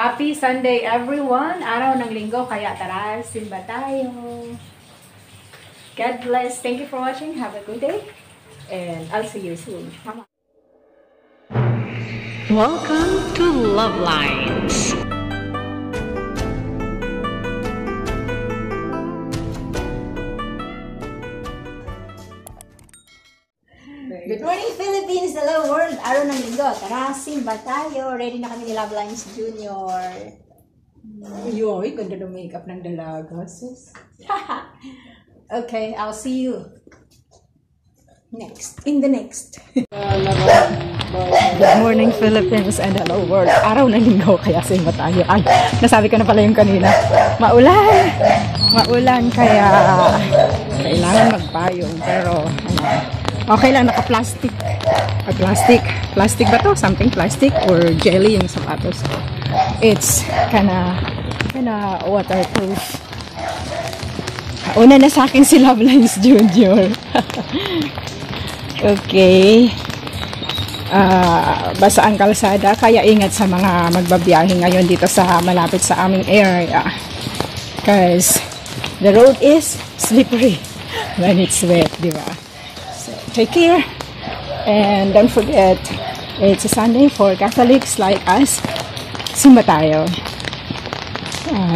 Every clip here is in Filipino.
Happy Sunday everyone! Araw ng linggo, kaya tara, simba tayo. God bless. Thank you for watching. Have a good day. And I'll see you soon. Mama. Welcome to Love Lines. Good morning, Philippines! Hello, world! Araw ng linggo. Tara, simba tayo. Ready na kami ni Love Lines Junior. Yoy, ganda ng makeup ng dalaga, sis. Okay, I'll see you in the next. Good morning, Philippines, and hello, world. Araw ng linggo, kaya simba tayo. Ay, nasabi ko na pala yung kanina. Maulan! Maulan, kaya kailangan magpayong. Pero, okay lang, naka-plastic. Plastic ba to? Something plastic or jelly yung sapatos. It's kinda waterproof. Una na sa akin si Love Lines Junior. Okay. Basa ang kalsada, kaya ingat sa mga magbabiyahe ngayon dito sa malapit sa aming area. Because the road is slippery when it's wet, di ba? Take care, and don't forget, it's a Sunday for Catholics like us. Simba tayo.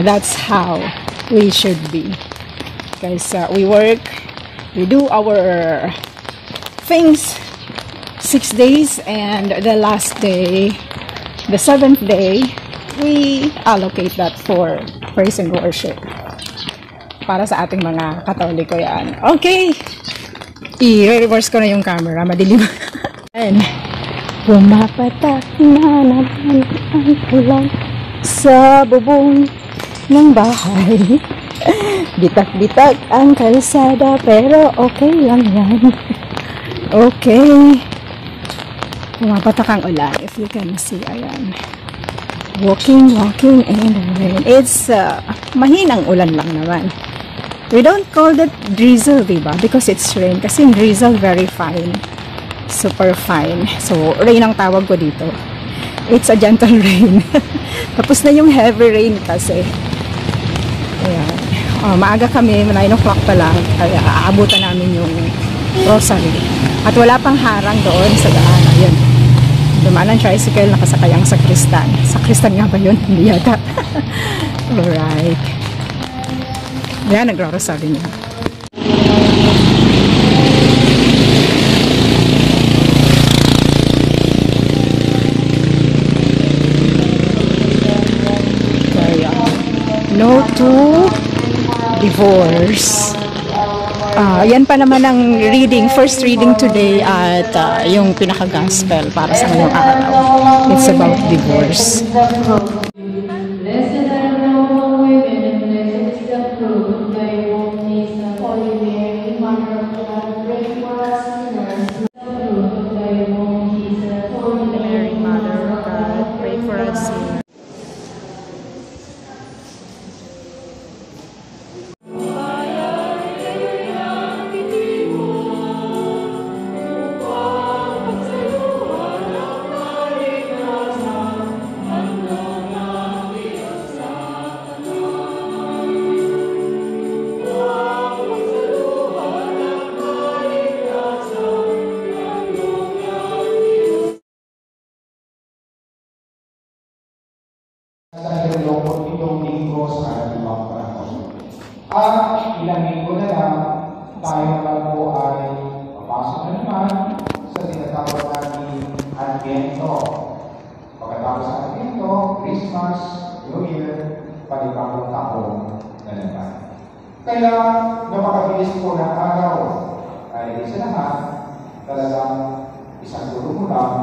That's how we should be. Because we work, we do our things 6 days, and the last day, the 7th day, we allocate that for praise and worship. Para sa ating mga Katoliko yan. Okay! I-reverse ko na yung camera, madilim. And pumapatak na naman ang ulan sa bubong ng bahay. Bitak-bitak ang kalsada, pero okay lang yan. Okay. Pumapatak ang ulan, if you can see, ayan. Walking in the rain. It's mahinang ulan lang naman. We don't call that drizzle, diba? Because it's rain. Kasi yung drizzle, very fine. Super fine. So, rain ang tawag ko dito. It's a gentle rain. Tapos na yung heavy rain kasi. Ayan. Maaga kami, 9 o'clock pa lang. Kaya aabutan namin yung rosary. At wala pang harang doon sa daan. Ayun. Dumaan ang tricycle, nakasakay ang sakristan. Sakristan nga ba yun? Hindi yata. Alright. Yan, nagro-rosary niya. Kaya, no to divorce. Yan pa naman ang reading, first reading today at yung pinaka-gospel para sa ngayong araw. It's about divorce. Ilang linggo na lang, tayo lang po ay papasok na naman sa tinatawag natin Advento. Pagkatapos ng Advento, Christmas, New Year, panibagong taon na naman. Kaya, napakabilis po ng araw. Ay isa lahat, talagang isang dulo mo lang,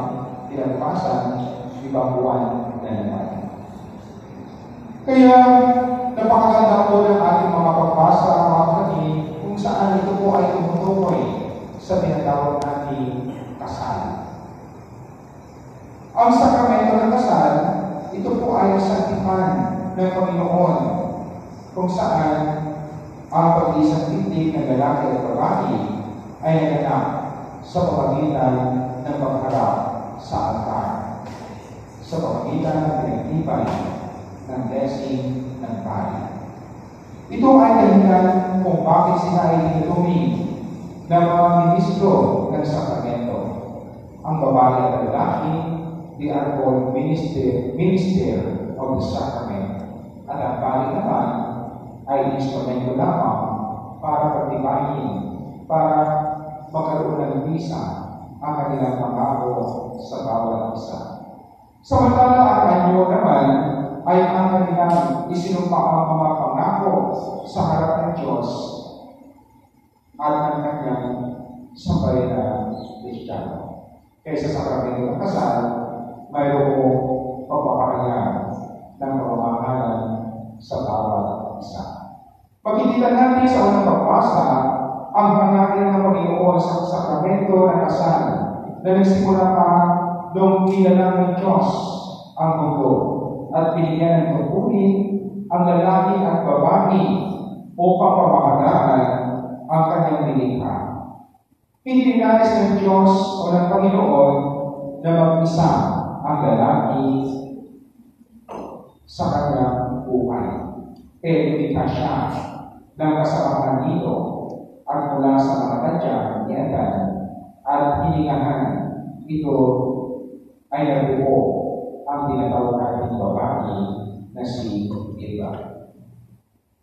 tinapasan, ibang buwan na naman. Kaya, napakaganda po ng ating mga pagbasa, mga kapatid, kung saan ito po ay tumutukoy sa tinatawag nating kasal. Ang sakramento ng kasal, ito po ay santipan ng Panginoon, kung saan ang pag-iisang titig ng lalaki at babae ay naganap sa pamagitan ng pagharap sa altar, sa pamagitan ng pinagtibay ng blessing ng pari. Ito ay dahilan kung bakit sila ay tinuturing ng mga ministro ng sakramento. Ang babae at lalaki, they are called minister of the sacrament. At ang pari naman ay instrumento lamang para pagtibayin, para magkaroon ng visa ang kanilang pangako sa bawat isa. Samantala ang anyo naman ay ang kanilang isinumpaang mga pangako sa harap ng Diyos at ang kanyang sambayanang Kristiyano. Kaysa sa sakramento ng kasal, mayroong pagpapahayag ng pamamahalan sa bawat isa. Pagkikita natin sa unang pagbasa ang hangarin ng Panginoon sa sakramento ng kasal na nagsimula pa noong kinalang ng Diyos ang mundo at binigyan ng pagpunin ang lalaki at babae upang pamahalaan ang kanyang nilikha. Hindi nais ng Diyos o ng Panginoon na mag-isa ang lalaki sa kanyang buhay. Lumikha siya ng kasamahan dito at mula sa mga tadyang ni Adan at hiningahan ito ay nabuo ang tinatawag natin babae na si Eva.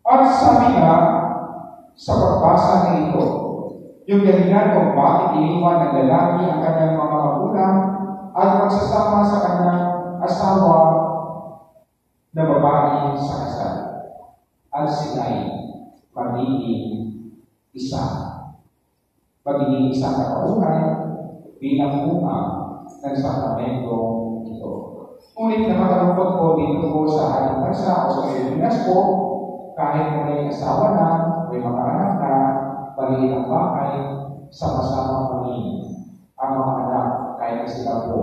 At sabi nga sa pagbasa na ito, yung dahilan kung bakit iniwan ng lalaki ang kanyang mga magulang at magsasama sa kanyang asawa na babae sa kasal. At sila'y magiging isa. Magiging isang katauhan bilang bunga ng sakramento ito. Ngunit nakakalungkot po dito po sa ating bansa o sa Pilipinas po, kahit na may asawa na, may mga anak na, maliit ang bahay, sama-sama pa rin ang mga anak kahit na sila po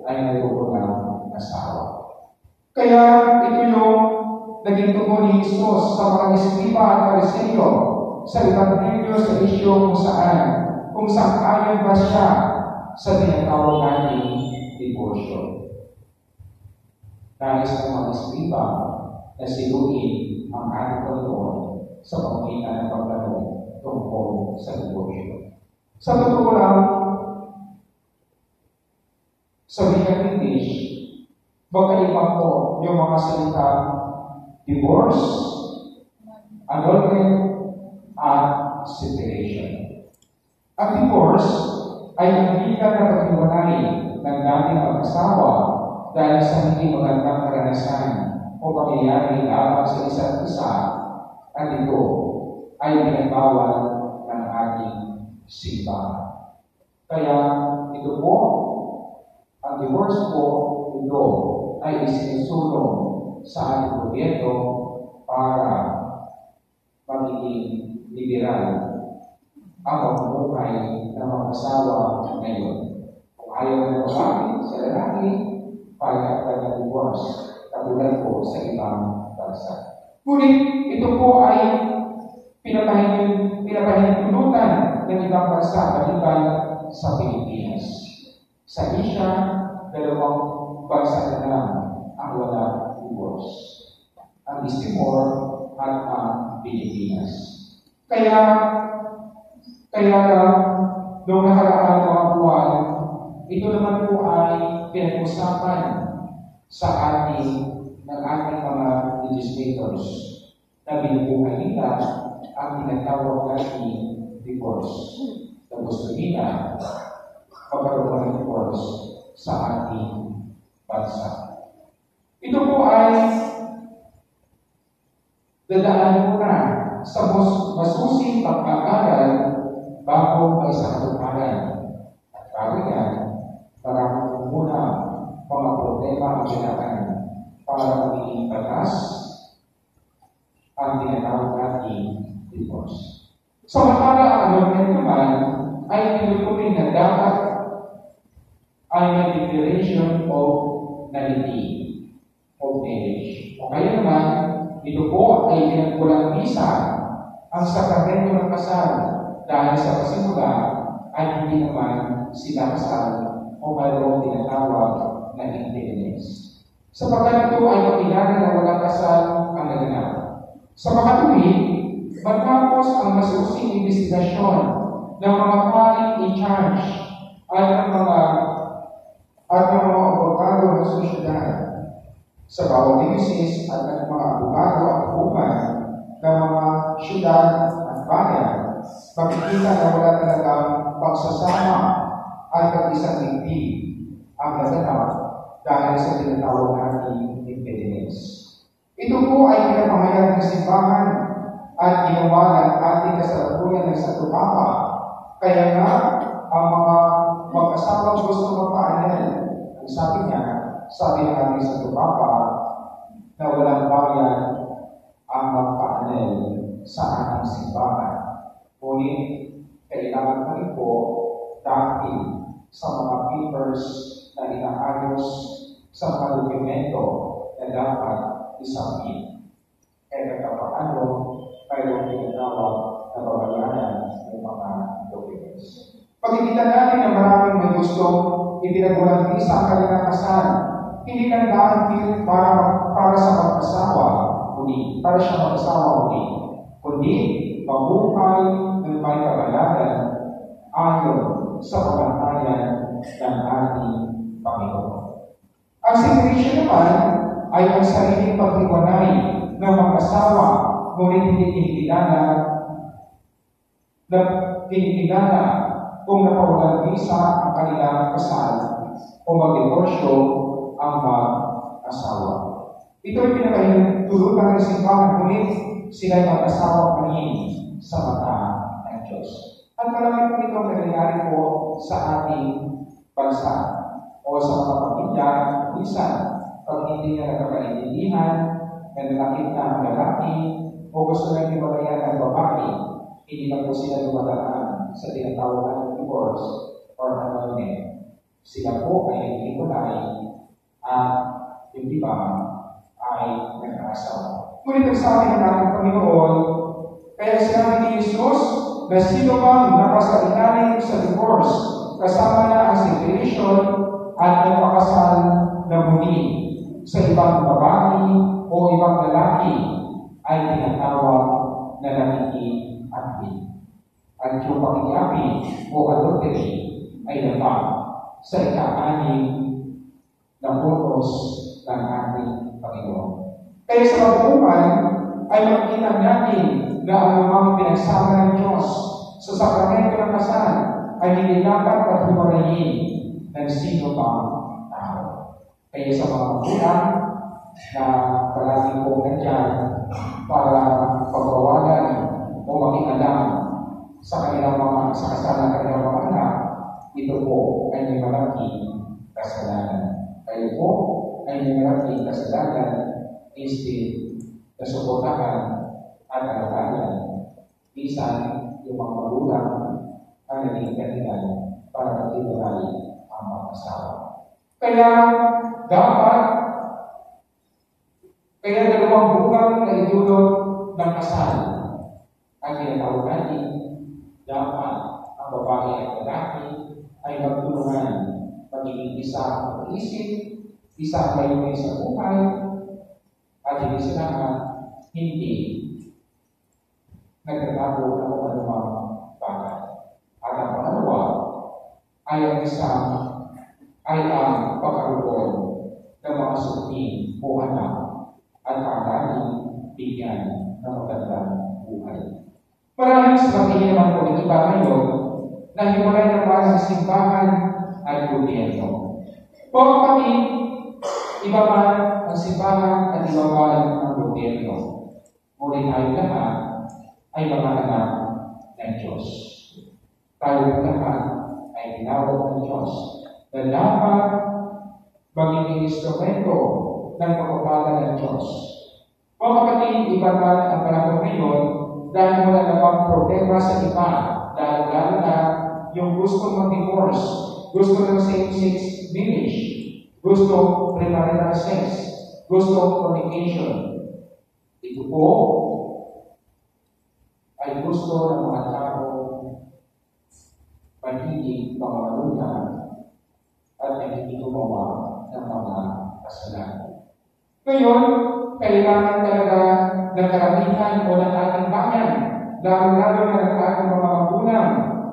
ay mayroon ng asawa. Kaya ito yung naging tugon ni Jesus sa mga eskriba at Pariseo sa Ebanghelyo sa isyu kung saan ayon ba siya sa tinatawag natin divorcio. Nais ng mga eskriba na siluhin ang ating Panginoon sa pamamagitan ng pagtanong tungkol sa divorcio. Sa totoo lang, sa wikang English, magkaiba po yung mga salita divorce, annulment, at separation. Ang divorce ay nandigan na paghiwalay ng dating mag-asawa dahil sa hindi magandang karanasan o pangyayari laban sa isa't isa, at ito ay binagbawal ng ating simbahan. Kaya ito po, ang divorce po, ito ay isinusulong sa ating gobyerno para magiging liberal ang pamumuhay ng mga asawa ngayon. Kung ayaw na babae sa lalaki, payag ka ng divorce, katulad po sa ibang bansa. Ngunit ito po ay pinapahintulutan ng ibang bansa maliban sa Pilipinas. Sa Asia, 2 bansa na lang ang wala divorce. Ang East Timor at ang Pilipinas. Kaya noong nakaraang mga buwan, ito naman po ay pinag-usapan sa ng ating mga legislators na binubuhay nila ang tinatawag natin divorce. Na gusto nila magkaroon ng divorce sa ating bansa. Ito po ay dadaan muna sa masusing pag-aaral bago may sa katuparan. At bago yan, marami muna mga problema ang kailangan para magiging batas ang tinatawag natin divorce. Samantala ang annulment naman ay tinuturing na dapat ay may declaration of nullity of marriage. O kaya naman, ito po ay pinagkulang misa ang sakramento ng kasal dahil sa pasimula ay hindi naman sila kasal o mayroong tinatawag na independence. Sapagkat ito ay makilala na walang kasal Sa makatuwid, matapos ang masusing investigasyon ng mga paring in charge at ng mga abogado ng sosyedad sa bawat diocese at ng mga abogado at human ng mga syudad at bayan, makikita na wala talagang pagsasama at pag-isang ligtig ang naganap dahil sa tinatawag nating impediments. Ito po ay pinapahayag ng simbahan at ginawa ng ating kasalukuyan ng Santo Papa. Kaya nga, ang mga mag-asawang gusto magpaanel, ang sabi ng ating Santo Papa, na walang bayan ang magpaanel sa ating simbahan. Ngunit, kailangan pa rin po dahil sa mga papers na inaayos sa mga dokumento na dapat isabit. Kaya kapaano mayroong tinatawag na babayaran ng mga documents. Pagkikita natin na maraming may gustong ipinagwalang sa kanilang kasal, hindi lang dahil para sa mag-asawa muli, para siya mag-asawa muli, kundi mabuhay ng may kabalagan ayon sa kamatayan ng ating Panginoon. Ang separation naman ay ang sariling paghiwalay ng mag-asawa, ngunit hindi kinikilala kung napawalang visa ang kanilang kasal o mag-divorsyo ang mag-asawa. Ito ay pinakahintulutan ng simbahan, ngunit sila ay mag-asawa pa rin sa mata ng Diyos. At marami po itong nangyayari po sa ating bansa o sa mga pamilya, minsan, pag hindi na nagkakaintindihan, na nalakit na ang lalaki, o gusto na hiwalayan ang babae, hindi na po sila dumadaan sa tinatawag ng divorce or annulment. Sila po ay hiwalay at yung iba ay nag-aasawa. Ngunit ang sabi ng ating Panginoon, kaya sinabi ni Jesus na sino bang nakasalilalim sa divorce, kasama na ang separation at nagpakasal na muli sa ibang babae o ibang lalaki ay tinatawag na nakiki-api. At yung pakikiapi o adultery ay dapat sa ika-anim na utos ng ating Panginoon. Kaya sa pagkuman ay makikita natin na ang mga pinagsama ng Diyos sa sakramento ng kasal ay hindi dapat paghiwalayin ng sino pang tao. Kaya sa mga magulang na palagi po nandiyan para pagbawalan o makialam sa kanilang sa kasal ng kanilang mga anak, ito po ay may malaking kasalanan. Kayo po ay may malaking kasalanan instead na suportahan at alalayan. Minsan, yung mga magulang ang naging kanilan para magtiwalay ang mga asawa. Kaya dalawang bungang na idulot ng kasal ang ginatawag natin, dapat ang babae at lalaki ay magtulungan, magiging isa ang pag-isip, isa ang layunin sa buhay, at hindi sila hindi nagtatago ng kung anumang bagay. At ang pangalawa ay ang isang pagkaroon ng mga suking o anak at pangalaning bigyan ng magandang buhay. Maraming sa pagiging naman po ng iba ngayon na hiwalay na ba sa simbahan at gobyerno. O kapatid, iba man ang simbahan at iba man ang gobyerno. Ngunit tayo lahat ay mga anak ng Diyos. Tayo lahat ay tinawag ng Diyos na dapat maging instrumento ng pagpapala ng Diyos. O kapatid, iba man ang panahon ngayon dahil wala namang problema sa iba, dahil lalo na yung gusto mag-divorce, gusto ng same-sex marriage, gusto premarital sex, gusto fornication. Ito po ay gusto ng mga tao magiging mga malunan at hindi gumawa ng mga kasalanan. Ngayon, kailangan talaga ng karamihan o ng ating bayan, lalo-lalo na ng ating mga magulang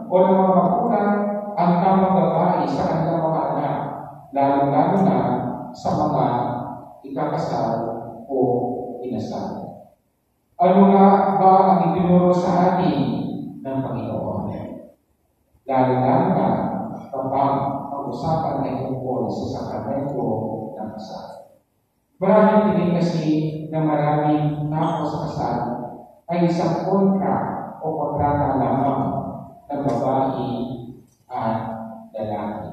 o ng mga magulang ang tamang babae sa kanilang mga anak, lalo-lalo na sa mga ikakasal o inasal. Ano nga ba ang itinuro sa atin ng Panginoon? Lalo-lalo na kapag pag-usapan ay tungkol sa sakramento ng kasal. Maraming tingin kasi na maraming tao sa kasal ay isang kontra o kontrata lamang ng babae at lalaki.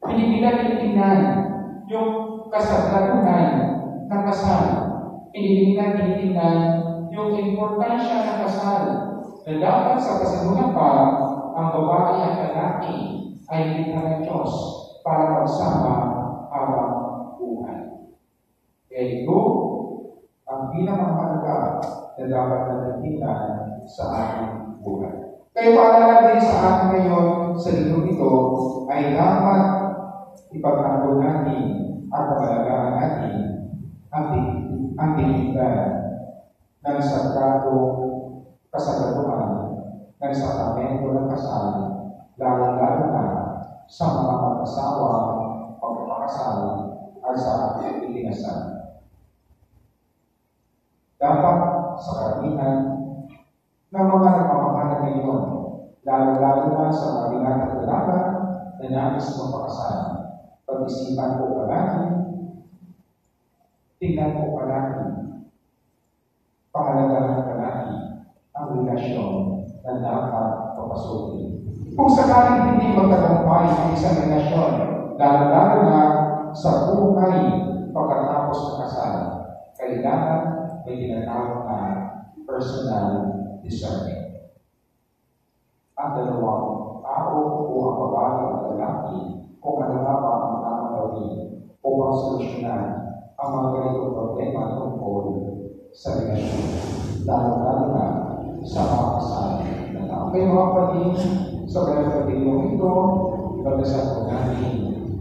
Hindi nila tinitingnan yung kasagratuhan ng kasal. Hindi nila tinitingnan yung importansya ng kasal na dapat sa kasalunan pa ang babae at lalaki ay lilikha ng Diyos para magsama habang buhay. Kaya ito ang pinakamahalaga na dapat natindihan sa ating buhay. Kaya paalala din sa atin ngayon sa linggo ito ay dapat ipagtanggol natin at pagalagaan natin ang dignidad ng sagrado kasagratuhan ng sakramento ng kasal, lalo-lalo na sa mga mag-asawa, pagpapakasal at sa ikinasal. Dapat sa karamihan ng mga nagpapamahalan ngayon, lalo-lalo na sa mga binatang dalaga na nais magpakasal, pag-isipan po palagi, tingnan po palagi, pangalagahan palagi ang relasyon na dapat papasukin. Kung sakaling hindi magtagumpay ang isang relasyon, lalo-lalo na sa buhay pagkatapos ng kasal, kailangan may tinatawag na personal discernment. Ang dalawang tao o ang babae at lalaki kung ano nga ba ang tamang gawin upang solusyonan ang mga ganitong problema tungkol sa relasyon, lalo-lalo na sa mga kasal na tao. Kaya mga kapatid, sa pagkakatulong ito, ipagdasal po natin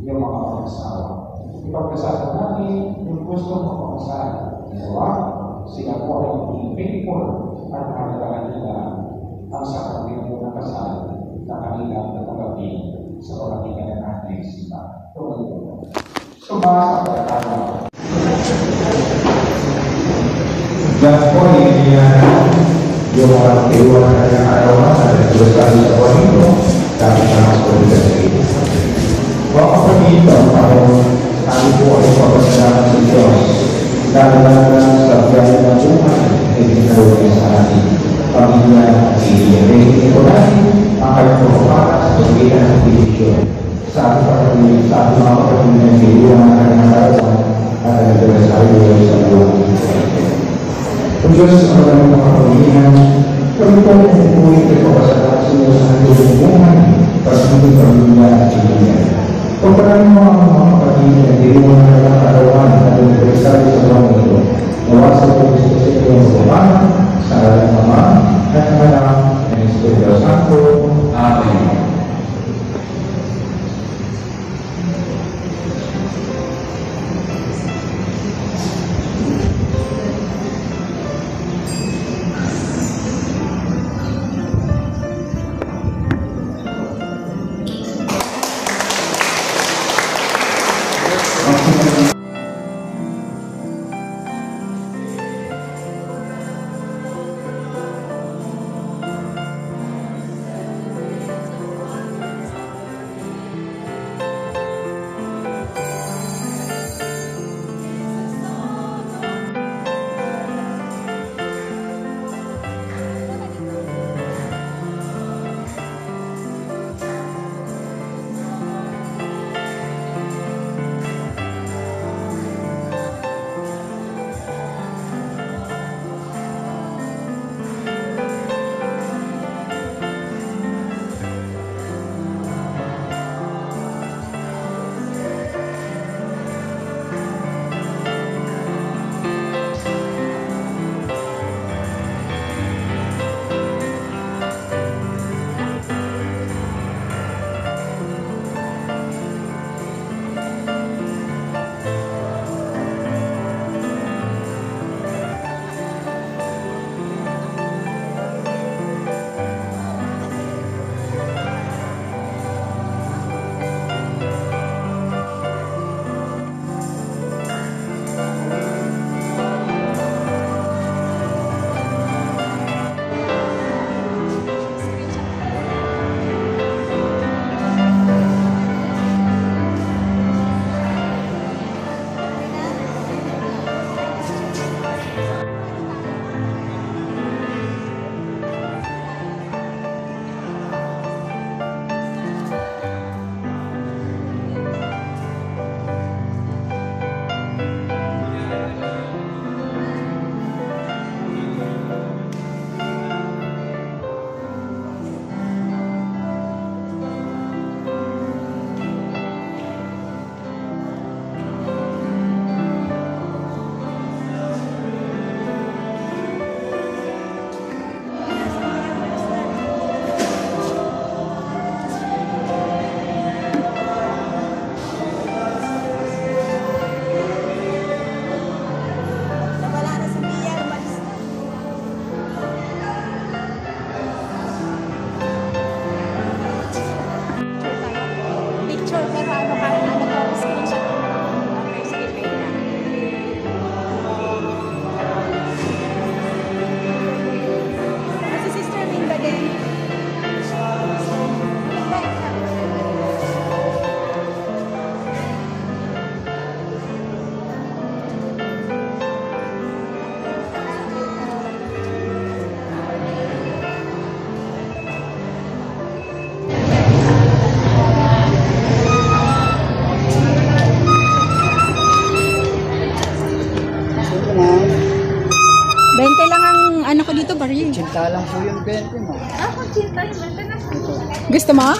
yung mga mag-asawa. Ipagdasal po natin yung gusto ng mag-asal. Dalawa, sila po ay maging faithful at mahalagaan nila ang sakramento ng kasal na kanilang natanggapin sa pamamagitan ng ating simbahan. Sumasa pagkakataon. Dan po yung mga iwan na nakarawan na nagdurasali sa buwan ito dahil sa mas pagkakataon. Mga kapatid, kami po ay papasalamat sa Diyos dahil sa biyahe ng buhay ay ginawa niya sa atin. Pamilya at i-rating ko natin ang kanyang para sa pagbilan ng division. Sa ating mga kapatid na iwan na nakarawan at nagdurasali sa buwan ito. Kung Diyos ang maraming mga pamilya, kami po ang pupulit ay papasalamat sa iyo sa ating buhay para sa ating pamilya at ibuyan. Kung maraming mga kapatid na iwan na nakarawan at nagdurasali sa buwan ito, nawasan po sa iyo sa buwan, sa ating Ama, at ng Anak, ng Espiritu Santo. Amen. 20 lang ang ano ko dito, baril. Cinta lang po yung 20 mo. Gusto mo?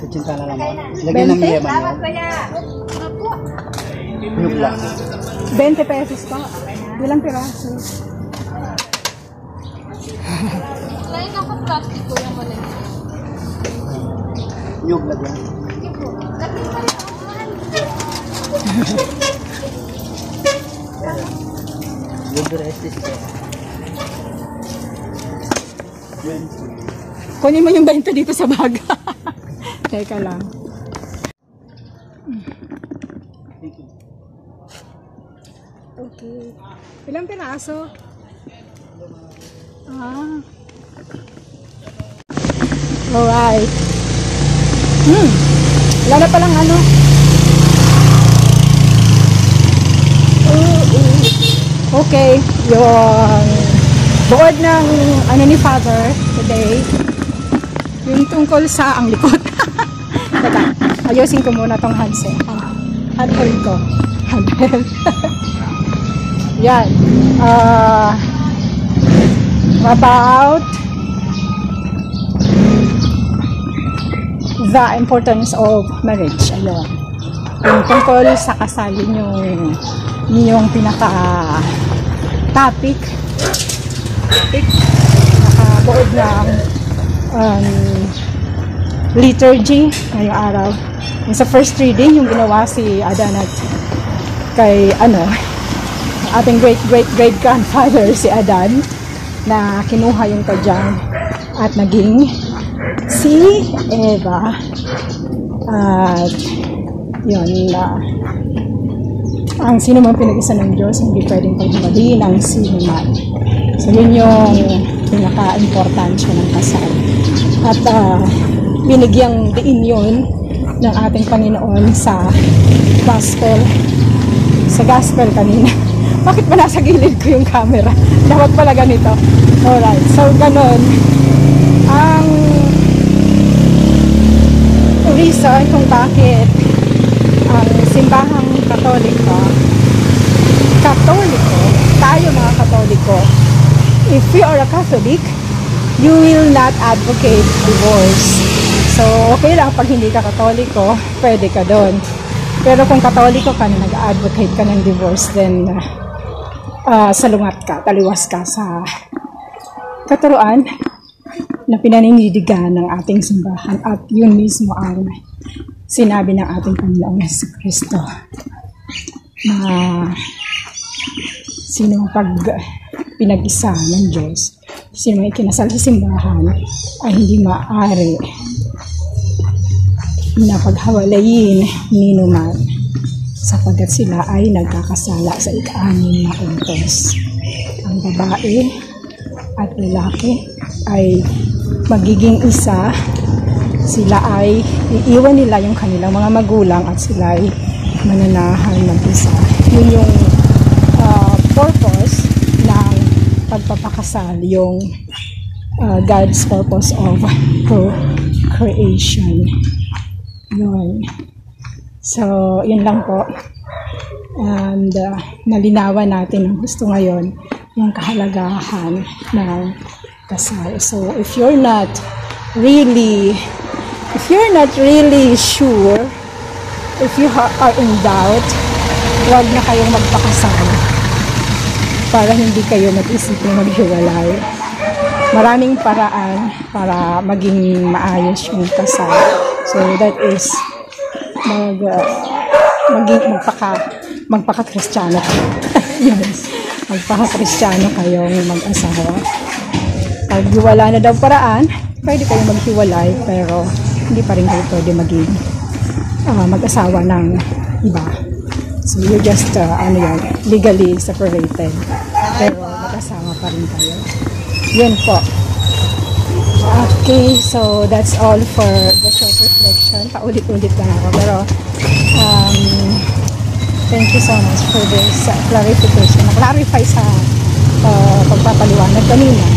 Cinta na lang mo. Lagyan ng 20? yaman yun. Yung lang. 20 pesos po. Ilang piraso? Yung lagyan. Yung restis ko. Kunin mo yung 20 dito sa bag. Teka lang. Okay. Ilang piraso? Ah. Alright. Wala na palang ano. Okay. Yung board ng ano ni Father today. Yung tungkol sa ang likod. Teka, ayusin ko muna tong handset. Handheld ko. Handheld. Yan. About the importance of marriage. Ayun. Yung tungkol sa kasal, yung pinaka-topic. Pinaka-board ng liturgy ngayong araw. Yung sa first reading, yung ginawa si Adan at kay ating great-great-great-grandfather si Adan na kinuha yung tadyang at naging si Eva. At yun ang sino man pinag-isa ng Diyos hindi pwedeng paghiwalay ng sino man. So yun yung pinaka-importansya ng kasal. At binigyang diin yun ng ating Panginoon sa gospel. Sa gospel kanina. Bakit ba nasa gilid ko yung camera? Dapat pala ganito. Alright. So, ganun. Ang reason kung bakit ang simbahang Katoliko, tayo mga Katoliko, if you are a Catholic, you will not advocate divorce. So, okay lang pag hindi ka Katoliko, pwede ka doon. Pero kung Katoliko ka na nag-advocate ka ng divorce, then salungat ka, taliwas ka sa katuruan na pinaninindigan ng ating simbahan at yun mismo ang sinabi ng ating Panginoong Jesucristo na sino pag pinag-isa ng Diyos, sino may ikinasal sa simbahan ay hindi maaari na paghawalayin nino man sapagkat sila ay nagkakasala sa ika-anim na utos. Ang babae at lalaki ay magiging isa, sila ay iiwan nila yung kanilang mga magulang at sila ay mananahan mag-isa. Yun yung purpose ng pagpapakasal, yung God's purpose of creation. Yun. So, yun lang po. And nalinawan natin ang gusto ngayon, yung kahalagahan ng kasal. So, if you're not really sure, if you are in doubt, huwag na kayong magpakasal para hindi kayo mag-isip na maghiwalay. Maraming paraan para maging maayos yung kasal. So, that is magpaka-Kristiyano yes. Magpaka-Kristiyano kayong mag-asawa. Pag wala na daw paraan, pwede kayong maghiwalay, pero hindi pa rin kayo pwede maging mag-asawa ng iba. So, you're just, legally separated. Pero mag-asawa pa rin kayo. Yun po. Okay, so that's all for the short reflection. Paulit-ulit lang ako. Pero, thank you so much for this clarification. Na-clarify sa pagpapaliwanag kanina.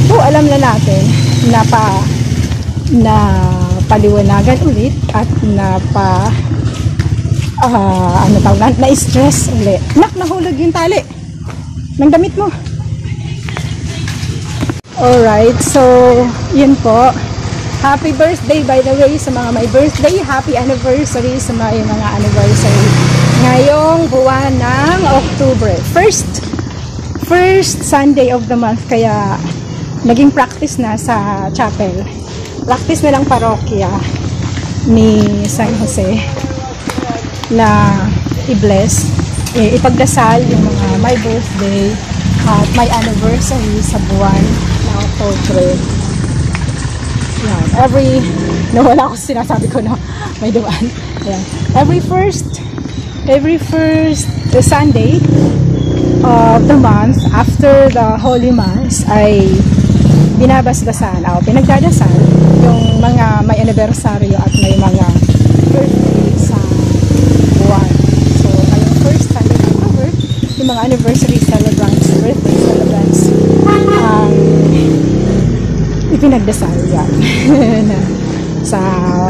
So, alam na natin na paliwanagan ulit at na-stress ulit. Nahulog yung tali. ng damit mo. Alright, so yun po. Happy birthday by the way sa mga may birthday. Happy anniversary sa mga anniversary. Ngayong buwan ng October. First Sunday of the month. Kaya naging practice na sa chapel. Practice na lang parokya ni San Jose na i-bless, ipagdasal yung mga may birthday at may anniversary sa buwan ng October. Yan. Wala ko sinasabi ko na may dumaan. Yan. Every first Sunday of the month after the Holy Mass ay binabasbasan o pinagdadasal yung mga may anibersaryo at may mga birthday sa buwan. So, ngayong first Sunday of October, yung mga anniversary celebrants, birthday celebrants, ipinagdasal yan na sa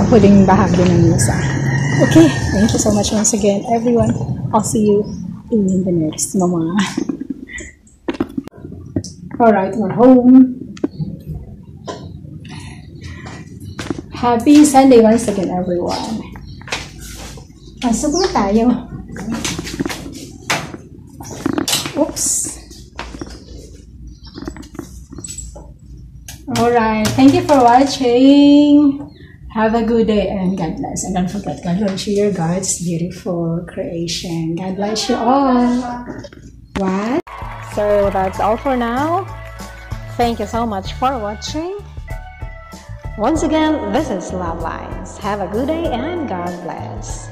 huling bahagi ng misa. Okay, thank you so much once again, everyone. I'll see you in the next mama. Alright, we're home. Happy Sunday once again, everyone. Pasok na tayo. Oops. Alright, thank you for watching. Have a good day and God bless. And don't forget, God bless you, God's beautiful creation. God bless you all. What? So that's all for now. Thank you so much for watching. Once again, this is Love Lines. Have a good day and God bless.